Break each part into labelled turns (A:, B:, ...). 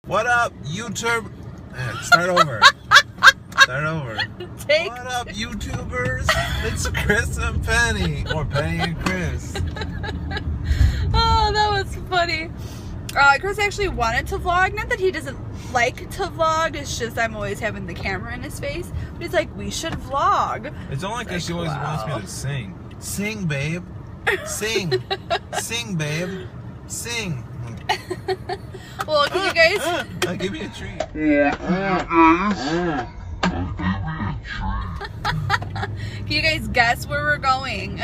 A: What up, YouTube? Start over. Start over. What up, YouTubers? It's Chris and Penny. Or Penny and Chris.
B: Oh, that was funny. Chris actually wanted to vlog. Not that he doesn't like to vlog. It's just I'm always having the camera in his face. But he's like, we should vlog.
A: It's only because she always wants me to sing. Sing, babe. Sing. Sing, babe. Sing.
B: Well, can you guys...
A: I'll give you a treat.
B: Can you guys guess where we're going?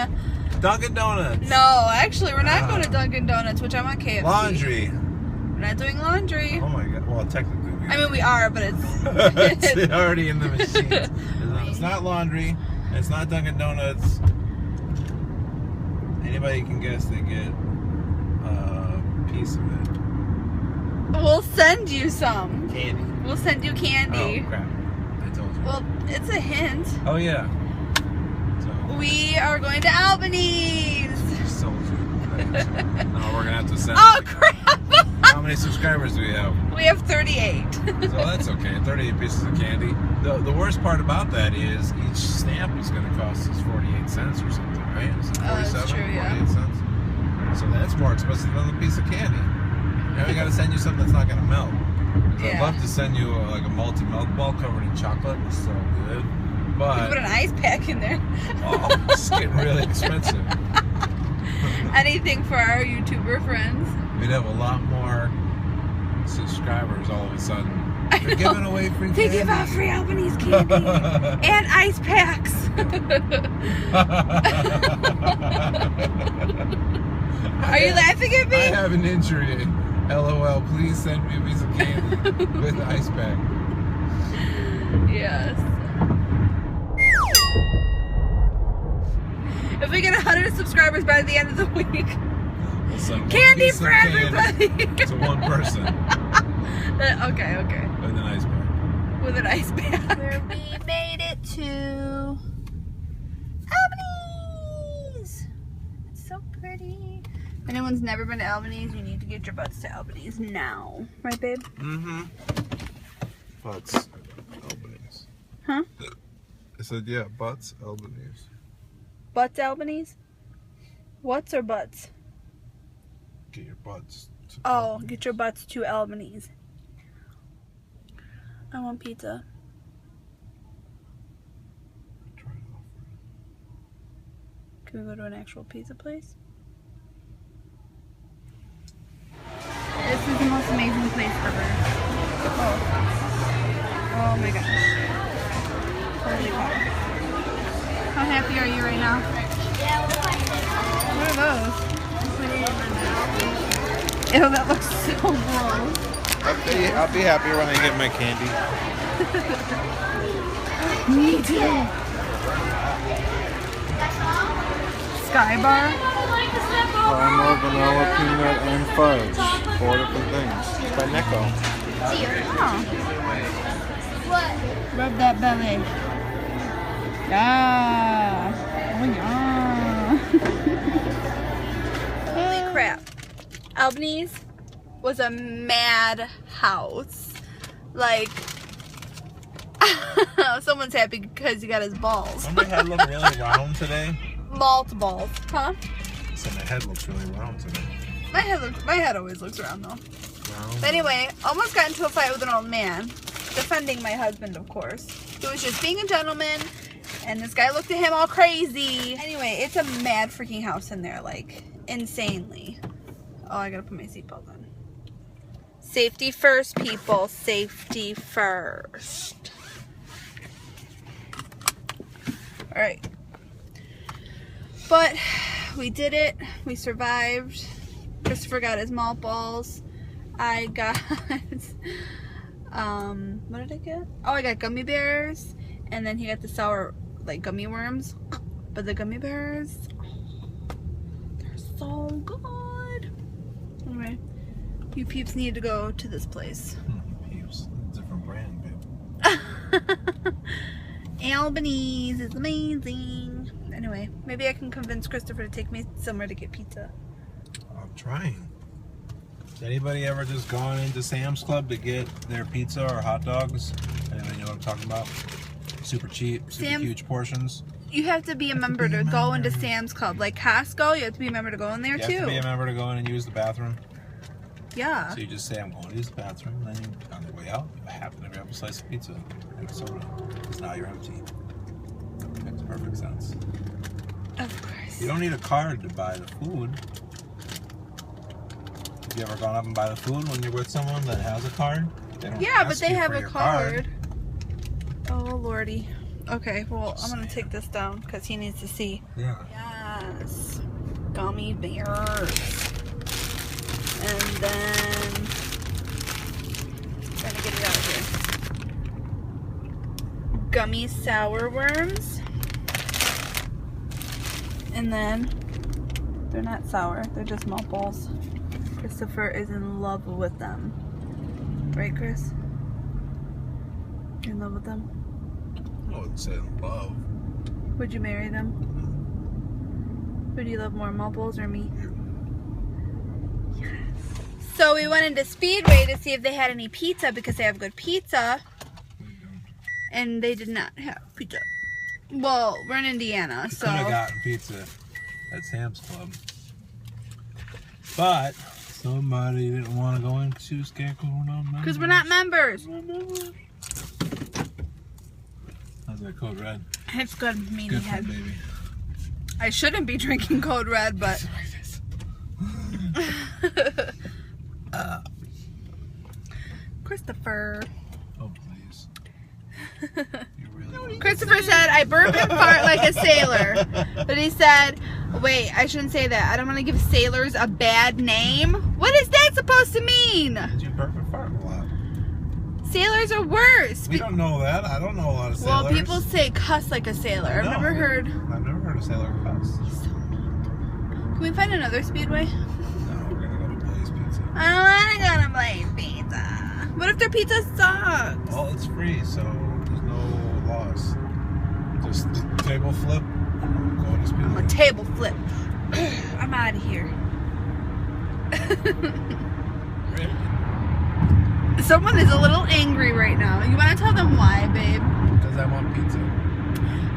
A: Dunkin' Donuts.
B: No, actually, we're not going to Dunkin' Donuts, which I want KFC.
A: Laundry.
B: We're not doing laundry.
A: Oh my god. Well, technically we are.
B: I mean, we are, but it's...
A: It's already in the machines. It's not laundry. It's not Dunkin' Donuts. Anybody can guess, they get a piece of it.
B: We'll send you some.
A: Candy.
B: We'll send you candy.
A: Oh, crap. I told you.
B: Well, it's a hint.
A: Oh, yeah. So,
B: We are going to Albanese.
A: just told you. No, we're going to have to send.
B: Oh, crap.
A: How many subscribers do we have?
B: We have 38.
A: So that's okay. 38 pieces of candy. The worst part about that is each stamp is going to cost us 48 cents or something, right? Is it 47?
B: That's true, yeah.
A: 48 cents? So that's more expensive than a piece of candy. Now we got to send you something that's not going to melt.
B: Yeah.
A: I'd love to send you like a malty milk ball covered in chocolate. It's so good.
B: We
A: But
B: put an ice pack in there.
A: oh, it's getting really expensive.
B: Anything for our YouTuber friends.
A: We'd have a lot more subscribers all of a sudden. They're giving away free candy.
B: They give out free Albanese candy and ice packs. Are you laughing at me?
A: I have an injury. LOL, please send me a piece of candy with the ice pack.
B: Yes. If we get 100 subscribers by the end of the week,
A: We'll send one
B: candy
A: piece of
B: for everybody.
A: candy to one person
B: Okay.
A: with an ice pack.
B: With an ice pack. Where we made it to Albanese. It's so pretty. If anyone's never been to Albanese, you need to get your butts to Albanese now. Right, babe?
A: Mm-hmm. Butts, Albanese.
B: Huh?
A: I said, yeah, butts, Albanese.
B: Butts Albanese? What's or butts?
A: Get your butts.
B: Oh, get your butts to Albanese. I want pizza.
A: Try it off.
B: Can we go to an actual pizza place? This is the most amazing place ever. Oh my gosh. Holy cow. How happy are you right now? What are those? Ew, that looks so gross.
A: I'll be happy when I get my candy.
B: Me too. Sky bar?
A: Caramel, vanilla, peanut, and fudge. 4 different things. It's by Necco.
B: Oh. Rub that belly. Yeah. Oh yeah. Holy crap. Albanese was a mad house. Like, someone's happy because he got his balls.
A: My head looked really round today.
B: Malt balls. Huh?
A: So my head looks really round today.
B: My head always looks round though.
A: Round.
B: But anyway, almost got into a fight with an old man. Defending my husband, of course. He was just being a gentleman, and this guy looked at him all crazy. Anyway, it's a mad freaking house in there, like, insanely. Oh, I gotta put my seatbelt on. Safety first, people. Safety first. Alright. But we did it. We survived. Christopher got his malt balls. I got... what did I get? Oh, I got gummy bears. And then he got the sour, like, gummy worms. But the gummy bears, they're so good. Anyway, you peeps need to go to this place.
A: Peeps. Different brand, babe.
B: Albanese is amazing. Anyway, maybe I can convince Christopher to take me somewhere to get pizza.
A: I'm trying. Anybody ever just gone into Sam's Club to get their pizza or hot dogs? Anybody know what I'm talking about? Super cheap, super huge portions.
B: You have to be a member to go into Sam's Club. Like Costco, you have to be a member to go in there too.
A: You have to be a member to go in and use the bathroom.
B: Yeah.
A: So you just say, I'm going to use the bathroom, and then on the way out, you happen to grab a slice of pizza and a soda. Because now you're empty. Makes perfect sense.
B: Of course.
A: You don't need a card to buy the food. Have you ever gone up and buy the food when you're with someone that has a card?
B: Yeah, but they have a card. Oh, Lordy. Okay, well, I'm going to take this down because he needs to see.
A: Yeah.
B: Yes. Gummy bears. And then, trying to get it out here. Gummy sour worms. And then, they're not sour, they're just mouples. Christopher is in love with them. Right, Chris? You're in love with them?
A: I wouldn't say in love.
B: Would you marry them? Who do you love more, mouples or me? So we went into Speedway to see if they had any pizza because they have good pizza. And they did not have pizza. Well, we're in Indiana, so...
A: Could have gotten pizza at Sam's Club. But somebody didn't want to go in because she was scared because we're not members.
B: Because we're not members.
A: How's that Code Red?
B: It's good, meanie
A: Good
B: head.
A: baby.
B: I shouldn't be drinking Code Red, but... Christopher.
A: Oh, please. You really
B: Christopher said, I burp and fart like a sailor. But he said, wait, I shouldn't say that. I don't want to give sailors a bad name. What is that supposed to mean?
A: Did you burp and fart a lot?
B: Sailors are worse.
A: We don't know that. I don't know a lot of sailors.
B: Well, people say cuss like a sailor. I've never heard
A: a sailor cuss.
B: Can we find another Speedway?
A: No, we're going to go to Blaze Pizza.
B: I don't want to go to Blaze Pizza. What if their pizza sucks?
A: Well, it's free, so there's no loss. Just table flip. Go to Speedway.
B: I'm a table flip. I'm out of here. Someone is a little angry right now. You want to tell them why, babe?
A: Because I want pizza.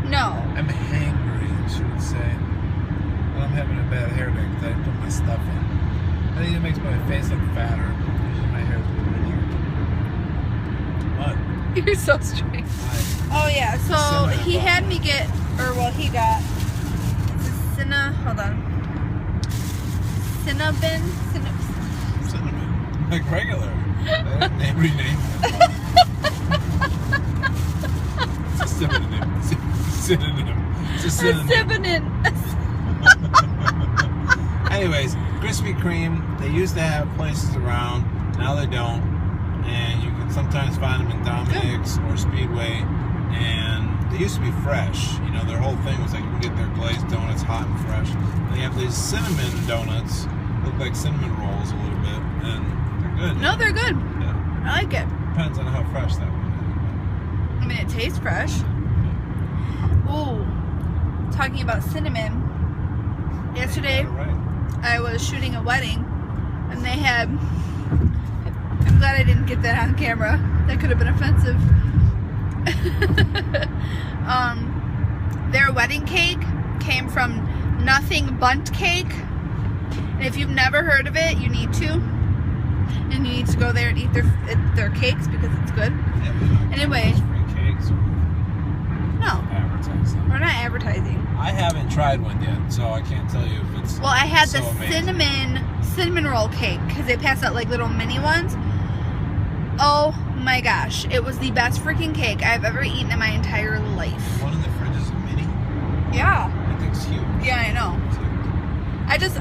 B: No.
A: I'm hangry, she would say. And I'm having a bad hair day because I didn't put my stuff in. I think it makes my face look fatter. Usually my hair's moving here. What?
B: You're so strange. Oh yeah, so he had me get, or well, he got hold on. Cinnamon.
A: Like regular. Every name. It's a synonym. It's a synonym. Anyways, Krispy Kreme, they used to have places around, now they don't. And you can sometimes find them in Dominic's or Speedway. And they used to be fresh. You know, their whole thing was like you can get their glazed donuts hot and fresh. And they have these cinnamon donuts, look like cinnamon rolls a little bit. And they're good.
B: No, they're good.
A: Yeah.
B: I like it.
A: Depends on how fresh that one
B: I mean, it tastes fresh. Ooh, talking about cinnamon. Yesterday, I was shooting a wedding, and they had, I'm glad I didn't get that on camera. That could have been offensive. Their wedding cake came from Nothing Bundt Cake. And if you've never heard of it, you need to. And you need to go there and eat their cakes because it's good.
A: Yeah,
B: anyway.
A: Free cakes or
B: No.
A: advertising.
B: We're not advertising.
A: I haven't tried one yet, so I can't tell you if it's
B: well, I had
A: so
B: the
A: amazing.
B: cinnamon roll cake because they pass out like little mini ones. Oh my gosh, it was the best freaking cake I've ever eaten in my entire life.
A: One in the fridge is a mini?
B: Yeah.
A: That thing's huge.
B: Yeah, I know. I just,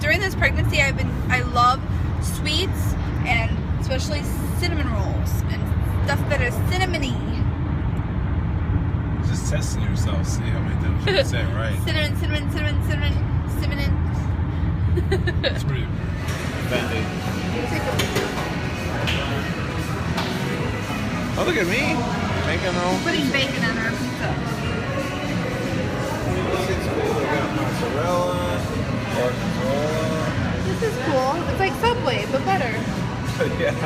B: during this pregnancy, I love sweets and especially cinnamon rolls and stuff that is cinnamony.
A: Just testing yourself, see how many times you can say it right.
B: Cinnamon.
A: It's pretty bendy. Oh, look at me. Making all.
B: Putting bacon on our pizza.
A: It's cool. They got mozzarella, gorgonzola.
B: This This is cool. It's like Subway, but better.
A: Yeah.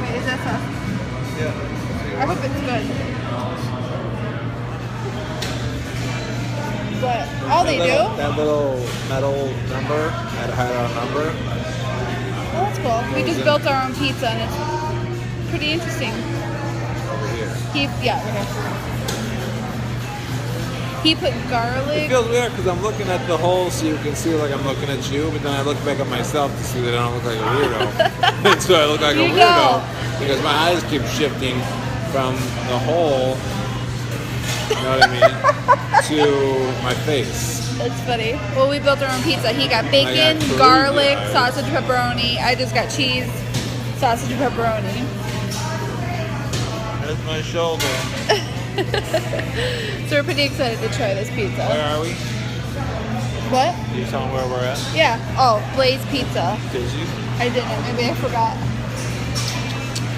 B: Wait, is that sauce?
A: Yeah.
B: I hope it's good. But all they do?
A: That little metal number, that had our number.
B: Oh, that's cool. We just built our own pizza and it's pretty interesting.
A: Over here.
B: Yeah, over here. He put garlic.
A: It feels weird because I'm looking at the hole so you can see like I'm looking at you, but then I look back at myself to see that I don't look like a weirdo. And so I look like a weirdo because my eyes keep shifting from the hole, you know what I mean, to my face.
B: That's funny. Well, we built our own pizza. He got bacon, garlic, sausage, pepperoni. I just got cheese, sausage, pepperoni.
A: There's my shoulder.
B: So we're pretty excited to try this pizza.
A: Where are we?
B: What?
A: Can you tell them where we're at?
B: Yeah. Oh, Blaze Pizza.
A: Did you?
B: I didn't. Maybe I forgot.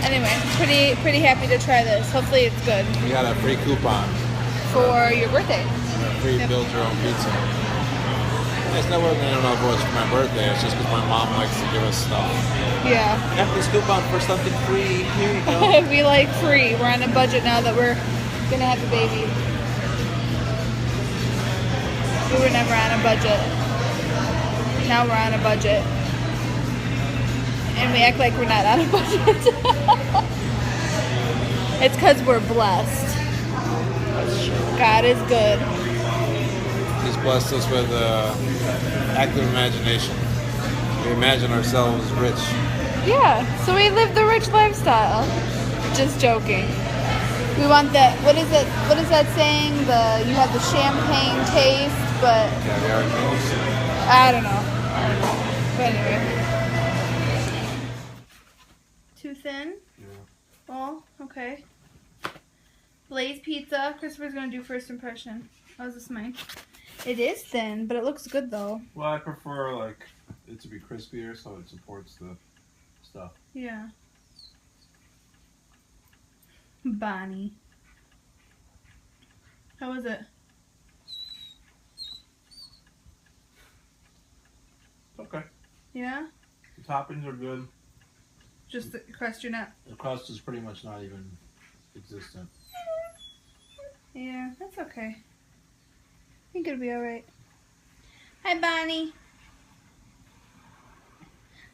B: Anyway, pretty happy to try this. Hopefully it's good.
A: We got a free coupon.
B: For your birthday.
A: A free build your own pizza. It's not worth, I don't know if it was for my birthday. It's just because my mom likes to give us stuff.
B: Yeah.
A: Got this coupon for something free. Here you go.
B: We like free. We're on a budget now that we're gonna have a baby. We were never on a budget. Now we're on a budget. And we act like we're not on a budget. It's because we're blessed.
A: That's true.
B: God is good.
A: He's blessed us with active imagination. We imagine ourselves rich.
B: Yeah, so we live the rich lifestyle. Just joking. We want that, what is that saying? You have the champagne taste, but
A: Caviar taste.
B: I don't know. But anyway. Too thin?
A: Yeah.
B: Oh, okay. Blaze Pizza. Christopher's gonna do first impression. How's this mine? It is thin, but it looks good though.
A: Well, I prefer like it to be crispier so it supports the stuff.
B: Yeah. Bonnie. How was it?
A: Okay.
B: Yeah?
A: The toppings are good.
B: Just the crust you're not.
A: The crust is pretty much not even existent.
B: Yeah, that's okay. I think it'll be alright. Hi, Bonnie.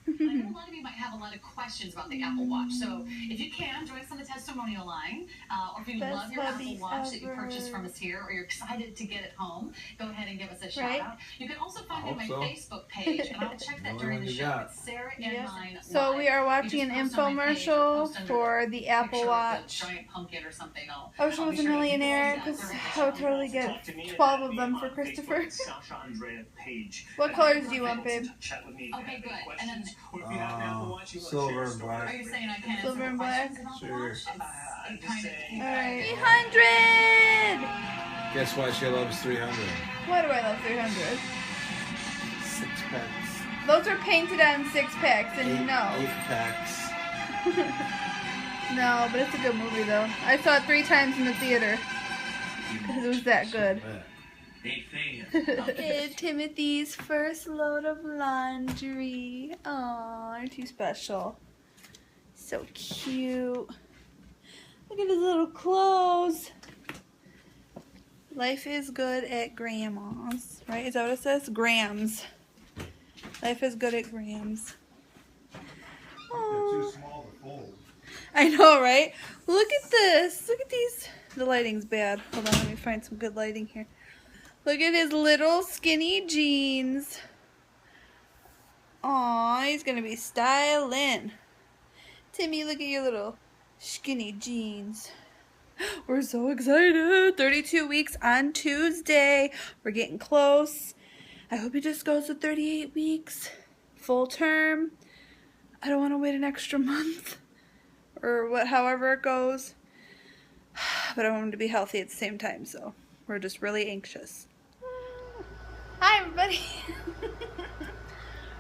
C: I know a lot of you might have a lot of questions about the Apple Watch, so if you can, join us on the testimonial line, or if you love your Apple Watch that you purchased from us here, or you're excited to get it home, go ahead and give us a shout out. You can also find it on my Facebook page, and I'll check that during the show. It's Sarah and mine.
B: So we are watching an infomercial for the Apple Watch.
C: Giant pumpkin or something.
B: I wish I was a millionaire because I would totally get 12 of them for Christopher. What colors do you want, babe?
C: Okay, good. And then
A: Silver and black.
C: are you saying I can't
B: Silver and black?
A: Sure.
B: Alright. 300!
A: Guess why she loves 300?
B: Why do I love 300?
A: 6 packs.
B: Those are painted on 6 packs, and
A: Eight
B: no.
A: packs.
B: No, but it's a good movie though. I saw it 3 times in the theater because it was that good. It's Timothy's first load of laundry. Aw, aren't you special? So cute. Look at his little clothes. Life is good at grandma's, right? Is that what it says? Grams. Life is good at Grams.
A: They're too small to fold.
B: I know, right? Look at this. Look at these. The lighting's bad. Hold on, let me find some good lighting here. Look at his little skinny jeans. Aw, he's gonna be styling. Timmy, look at your little skinny jeans. We're so excited. 32 weeks on Tuesday. We're getting close. I hope he just goes to 38 weeks. Full term. I don't want to wait an extra month. Or however it goes. But I want him to be healthy at the same time, so we're just really anxious. Hi, everybody.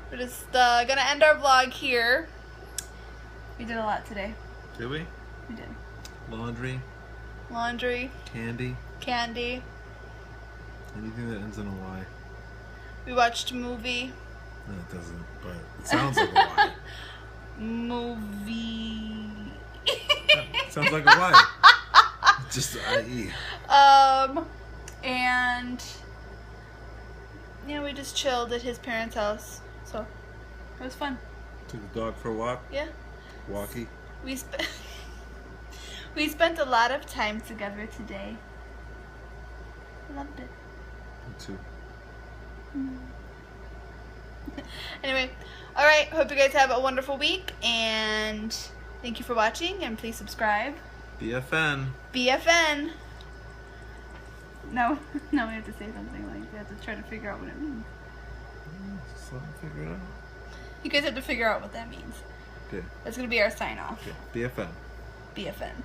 B: We're just gonna end our vlog here. We did a lot today.
A: Did we?
B: We did.
A: Laundry.
B: Laundry.
A: Candy.
B: Candy.
A: Anything that ends in a Y.
B: We watched a movie.
A: No, it doesn't, but it sounds like a Y.
B: Movie.
A: Sounds like a Y. Just IE.
B: And yeah, we just chilled at his parents' house, so it was fun.
A: Took the dog for a walk.
B: Yeah.
A: Walkie.
B: We spent a lot of time together today. Loved it.
A: Me too.
B: Anyway, alright, hope you guys have a wonderful week, and thank you for watching, and please subscribe.
A: BFN.
B: BFN. No, we have to say something like we have to try to figure out what it means.
A: Just let me figure it out.
B: You guys have to figure out what that means.
A: Okay.
B: That's going to be our sign off.
A: Okay. BFN.
B: BFN.